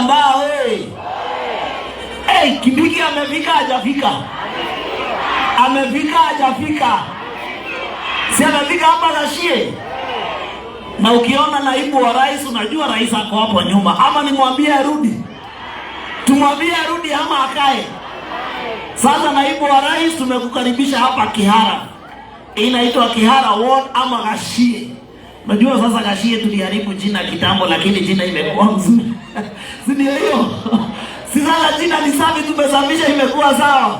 Kitambaa wewe. Kindiki amefika hajafika? Amefika hajafika? Si amefika hapa Gashie? Na ukiona naibu wa rais unajua rais ako hapo nyuma. Ama nimwambie arudi? Tumwambie arudi ama akae? Sasa naibu wa rais tumekukaribisha hapa Kihara. Inaitwa Kihara Ward ama Gashie. Unajua sasa Gashie tuliharibu jina kitambo lakini jina imekuwa mzuri. Si ndio hiyo? Si sasa jina ni safi tumesafisha imekuwa sawa.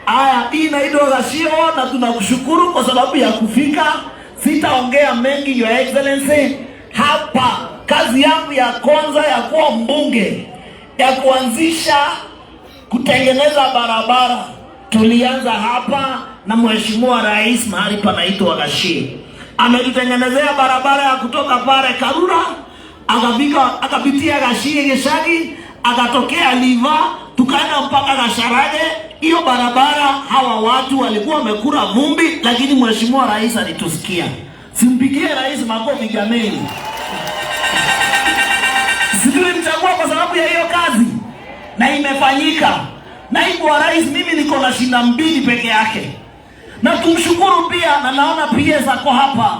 Haya, hii inaitwa Gashie na tunakushukuru kwa sababu ya kufika. Sitaongea mengi your excellency. Hapa kazi yangu ya kwanza ya kuwa mbunge ya kuanzisha kutengeneza barabara tulianza hapa na mheshimiwa rais mahali panaitwa Gashie. Ametutengenezea barabara ya kutoka pale Karura akapitia Gashie Geshagi akatokea Liva tukaenda mpaka Gasharage. Hiyo barabara hawa watu walikuwa wamekura vumbi lakini mheshimiwa rais alitusikia. Simpigie rais makofi jameni. Sisi tulimchagua kwa sababu ya hiyo kazi na imefanyika. Naibu wa rais mimi niko na shinda 2 peke yake. Na tumshukuru pia na naona PS ako hapa.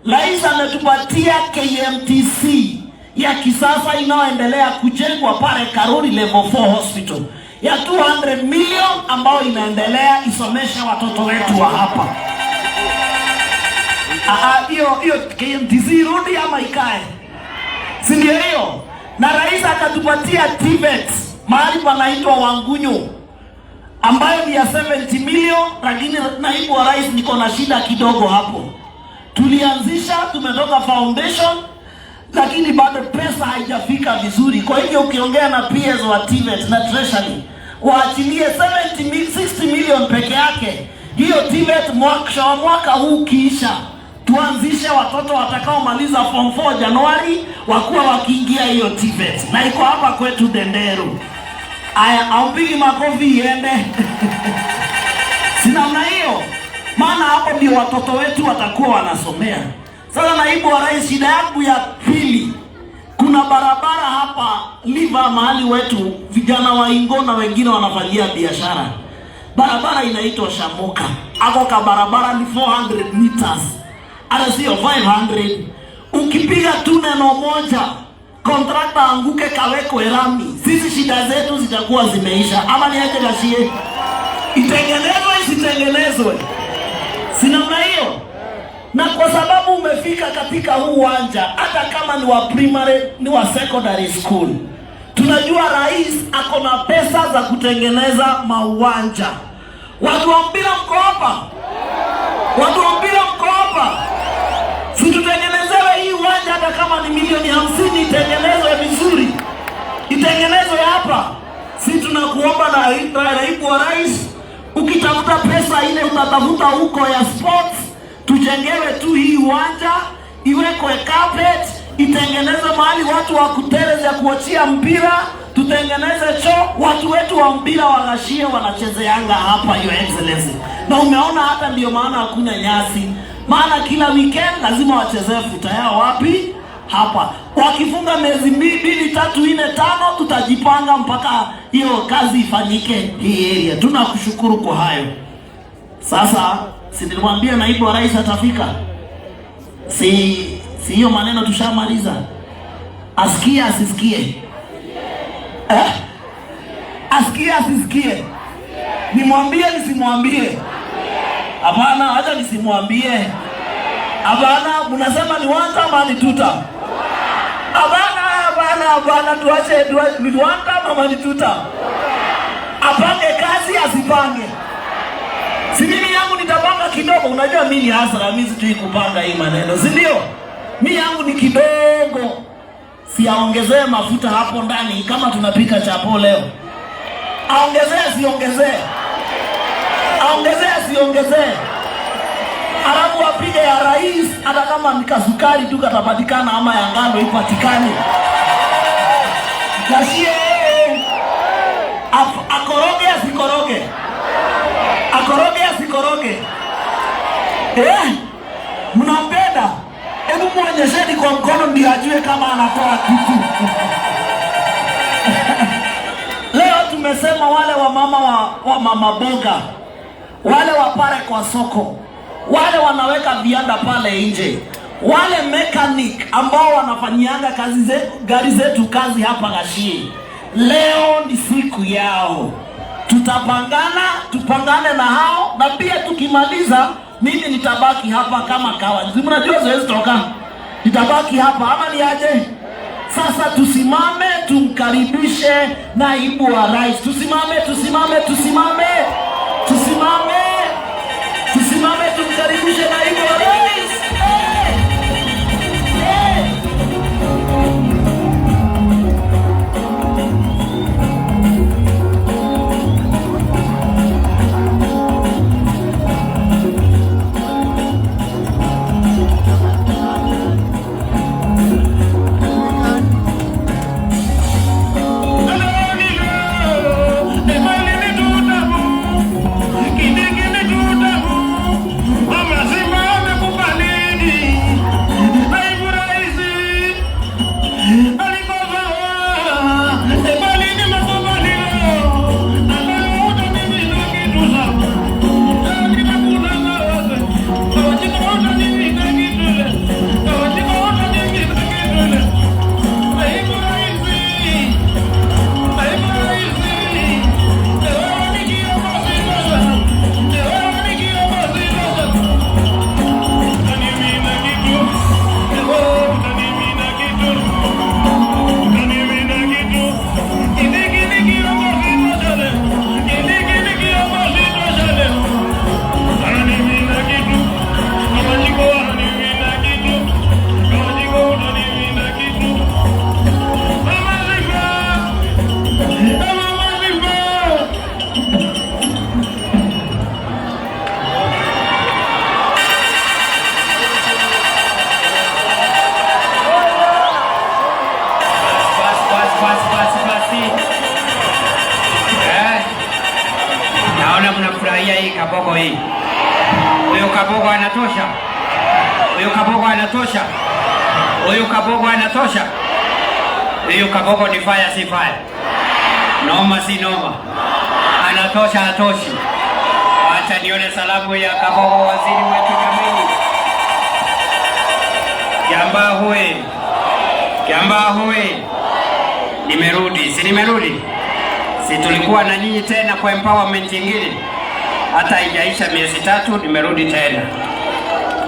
Rais ametupatia KMTC ya kisasa inayoendelea kujengwa pale Karuri level 4 hospital ya 200 million ambayo inaendelea isomesha watoto wetu wa hapa. Hiyo KMTC rudi ama ikae? Si ndio hiyo? Na rais akatupatia TVET mahali panaitwa Wangunyu ambayo ni ya 70 million lakini naibu wa rais niko na shida kidogo hapo. Tulianzisha tumetoka foundation lakini bado pesa haijafika vizuri. Kwa hivyo ukiongea na PS wa TVET na treasury waachilie 60 million peke yake. Hiyo TVET mwaka huu kiisha tuanzishe watoto watakao maliza form 4 Januari wakuwa wakiingia hiyo TVET. Na iko hapa kwetu Denderu. Aya, aupigi makofi iende. Sina mna hiyo. Maana hapo ndio watoto wetu watakuwa wanasomea. Sasa naibu wa rais, shida yangu ya pili, kuna barabara hapa Liva mahali wetu vijana wa Ingo na wengine wanafanyia biashara. Barabara inaitwa Shamoka. Ako ka barabara ni 400 meters. Ana sio 500. Ukipiga tu neno moja, kontrakta anguke kaweko erami. Sisi shida zetu zitakuwa zimeisha. Ama niache Gashie? Itengenezwe isitengenezwe? Sina mna hiyo. Na kwa sababu umefika katika huu uwanja, hata kama ni wa primary, ni wa secondary school, tunajua rais ako na pesa za kutengeneza mauwanja. Watu wa mpira mko hapa? Watu wa mpira mko hapa? Si tutengenezewe hii uwanja hata kama ni milioni 50 itengenezwe vizuri. Itengenezwe hapa. Si tunakuomba na naibu wa rais, ukitafuta pesa ile utatafuta huko ya sports, tujengewe tu hii uwanja, iwekwe carpet, itengeneze mahali watu wa kuteleza ya kuachia mpira, tutengeneze choo, watu wetu wa mpira wa Gashie wanachezeanga hapa your excellency. Na umeona hata ndio maana hakuna nyasi. Maana kila weekend lazima wachezee futa yao wapi? Hapa. Wakifunga miezi 2, 3, 4, 5 tutajipanga mpaka hiyo kazi ifanyike hii area. Tunakushukuru kwa hayo. Sasa si nilimwambia naibu wa rais atafika? Si hiyo maneno tushamaliza? Asikie asisikie? Asikie asisikie? Nimwambie nisimwambie? Hapana, acha nisimwambie. Hapana, mnasema ni wanta ama ni tuta? Hapana, tuache ni wanta ama ni tuta? Apange kazi asipange? Si mimi yangu nitapanga kidogo. Unajua mimi ni hasara, mimi sijui kupanga hii maneno, si ndio? Mimi yangu ni kidogo. Siaongezee mafuta hapo ndani kama tunapika chapo leo. Aongezee siongezee? Aongezee siongezee? Alafu apige ya rais hata kama nikasukari tu katapatikana ama ya ngano ipatikane. Gashie akoroge asikoroge? Akoroge asikoroge? Mnampenda? Hebu muonyesheni kwa mkono ndio ajue kama anatoa kitu. wale wamama wa mama boga, wale wapare kwa soko, wale wanaweka vianda pale nje, wale mechanic ambao wanafanyianga gari zetu kazi hapa Gashie. Leo ni siku yao. Tupangane na hao, na pia tukimaliza mimi nitabaki hapa kama kawa. Mnajua zoezi toka. Nitabaki hapa ama ni aje? Sasa tusimame tumkaribishe naibu wa rais. Tusimame tumkaribishe naibu wa rais. Naona mnafurahia hii kaboko hii. Huyo kaboko anatosha. Huyo kaboko anatosha. Huyo kaboko anatosha. Huyo kaboko ni fire si fire. Noma si noma. Anatosha atoshi. Acha nione salamu ya kaboko waziri wetu Jameni. Kiambaa hoe. Nimerudi, si nimerudi? Si tulikuwa na nyinyi tena kwa empowerment nyingine. Hata haijaisha miezi 3 nimerudi tena.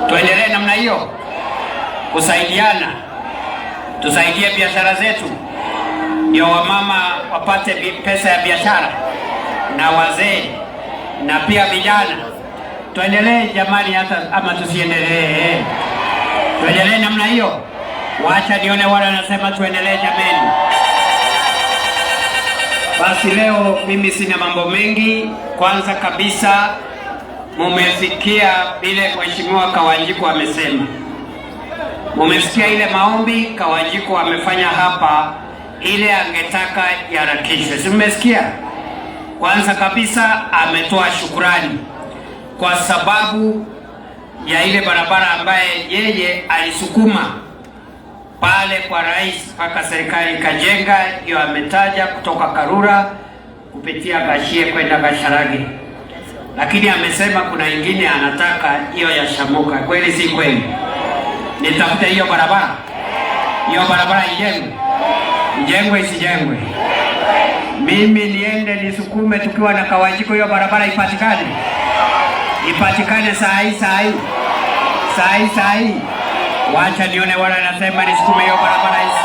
Tuendelee namna hiyo. Kusaidiana. Tusaidie biashara zetu. Ndio wamama wapate pesa ya biashara na wazee na pia vijana. Tuendelee jamani, hata ama tusiendelee. Tuendelee namna hiyo. Waacha nione wale wanasema tuendelee jameni. Basi leo mimi sina mambo mengi. Kwanza kabisa mumesikia vile Mheshimiwa Kawanjiku amesema. Mumesikia ile maombi Kawanjiku amefanya hapa, ile angetaka yaharakishwe. Si mmesikia? Kwanza kabisa ametoa shukrani kwa sababu ya ile barabara ambaye yeye alisukuma pale kwa rais mpaka serikali kajenga. Hiyo ametaja kutoka Karura kupitia Gashie kwenda Gasharage. Lakini amesema kuna ingine anataka hiyo ya Shamuka. Kweli si kweli? Nitafute hiyo barabara. Hiyo barabara ijengwe isijengwe. Mimi niende nisukume tukiwa na Kawanjiku hiyo barabara ipatikane. Ipatikane saa hii. Wacha nione wala nasema nisukume hiyo barabara hizi.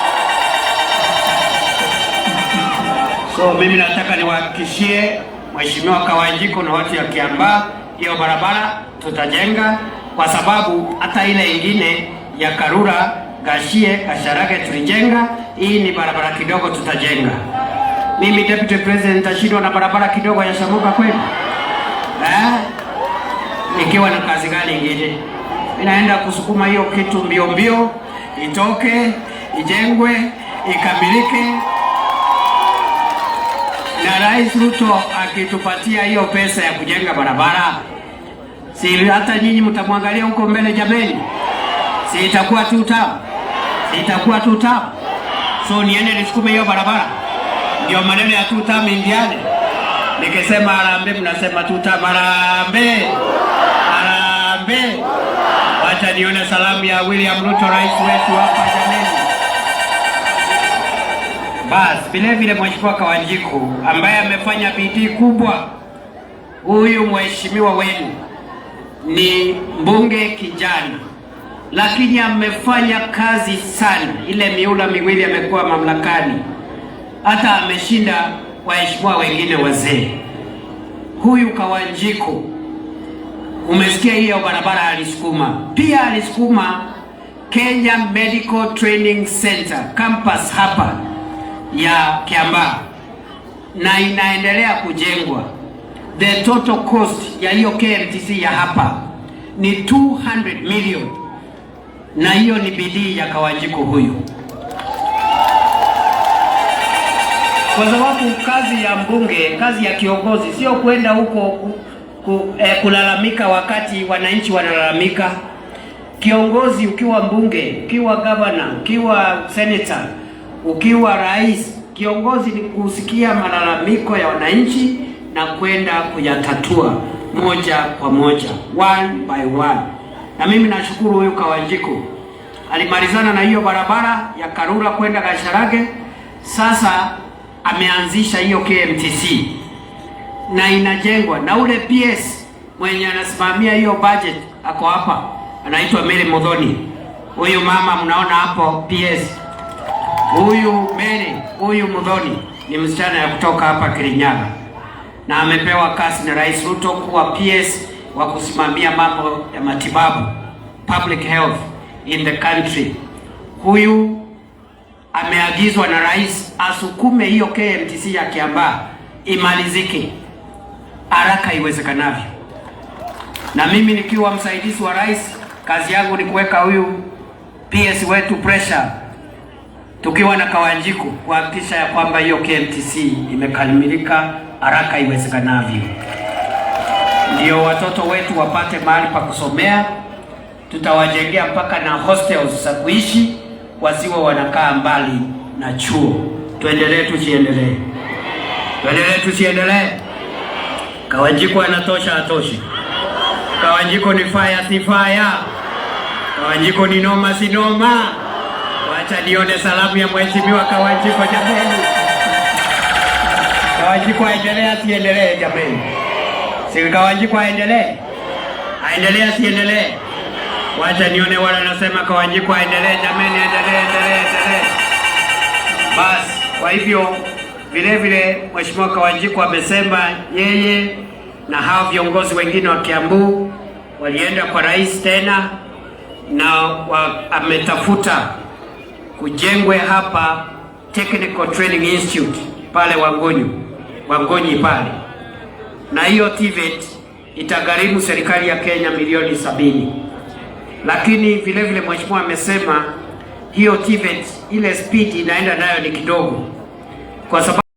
So mimi nataka niwahakikishie Mheshimiwa Kawanjiku na watu ya Kiambaa, hiyo barabara tutajenga, kwa sababu hata ile ingine ya Karura, Gashie, Gasharage tulijenga. Hii ni barabara kidogo tutajenga. Mimi Deputy President tashindwa na barabara kidogo ya Shamuka kweli? Ikiwa na kazi gani ingine? Inaenda kusukuma hiyo kitu mbio itoke, ijengwe, ikamilike. Na Rais Ruto akitupatia hiyo pesa ya kujenga barabara, si hata nyinyi mtamwangalia huko mbele jameni? Si itakuwa tu tamu. So niende nisukume hiyo barabara. Ndio maneno ya tu tamu indiane. Nikisema harambee mnasema tutabarambe. Harambee. Wacha nione salamu ya William Ruto, rais wetu hapa jameni. Basi vile vile Mheshimiwa Kawanjiku ambaye amefanya bidii kubwa. Huyu mheshimiwa wenu ni mbunge kijana, lakini amefanya kazi sana. Ile miula miwili amekuwa mamlakani, hata ameshinda waheshimiwa wengine wazee. Huyu Kawanjiku, umesikia hiyo barabara alisukuma. Pia alisukuma Kenya Medical Training Center campus hapa ya Kiambaa, na inaendelea kujengwa. The total cost ya hiyo KMTC ya hapa ni 200 million, na hiyo ni bidii ya Kawanjiku huyu. Kwa sababu kazi ya mbunge, kazi ya kiongozi sio kwenda huko kulalamika wakati wananchi wanalalamika. Kiongozi ukiwa mbunge, ukiwa governor, ukiwa senator, ukiwa rais, kiongozi ni kusikia malalamiko ya wananchi na kwenda kuyatatua moja kwa moja, one by one. Na mimi nashukuru huyu Kawanjiku alimalizana na hiyo barabara ya Karura kwenda Gasharage. Sasa ameanzisha hiyo KMTC na inajengwa, na ule PS mwenye anasimamia hiyo budget ako hapa, anaitwa Mary Muthoni. Huyu mama mnaona hapo PS, huyu Mary, huyu Muthoni ni msichana ya kutoka hapa Kirinyaga, na amepewa kazi na Rais Ruto kuwa PS wa kusimamia mambo ya matibabu, public health in the country. Huyu ameagizwa na rais asukume hiyo KMTC ya Kiambaa imalizike haraka iwezekanavyo. Na mimi nikiwa msaidizi wa rais, kazi yangu ni kuweka huyu PS wetu pressure, tukiwa na Kawanjiku, kuhakikisha ya kwamba hiyo KMTC imekamilika haraka iwezekanavyo, ndio watoto wetu wapate mahali pa kusomea. Tutawajengea mpaka na hostels za kuishi, wasiwe wanakaa mbali na chuo. Tuendelee tusiendelee? Tuendelee tusiendelee? Kawanjiku anatosha atoshi? Kawanjiku ni fire si fire? Kawanjiku ni noma si noma? Wacha nione salamu ya mheshimiwa Kawanjiku jameni. Kawanjiku aendelee asiendelee jameni? Si Kawanjiku aendelee? Aendelee asiendelee? Wacha nione wale wanasema Kawanjiku aendelee jameni, endelee. Basi kwa hivyo vile vile Mheshimiwa Kawanjiku amesema yeye na hao viongozi wengine wa Kiambu walienda kwa rais tena, na ametafuta kujengwe hapa Technical Training Institute pale Wangonyi pale, na hiyo TVET itagharimu serikali ya Kenya milioni 70. Lakini vile vile mheshimiwa amesema hiyo TVET ile speed inaenda nayo ni kidogo, kwa sababu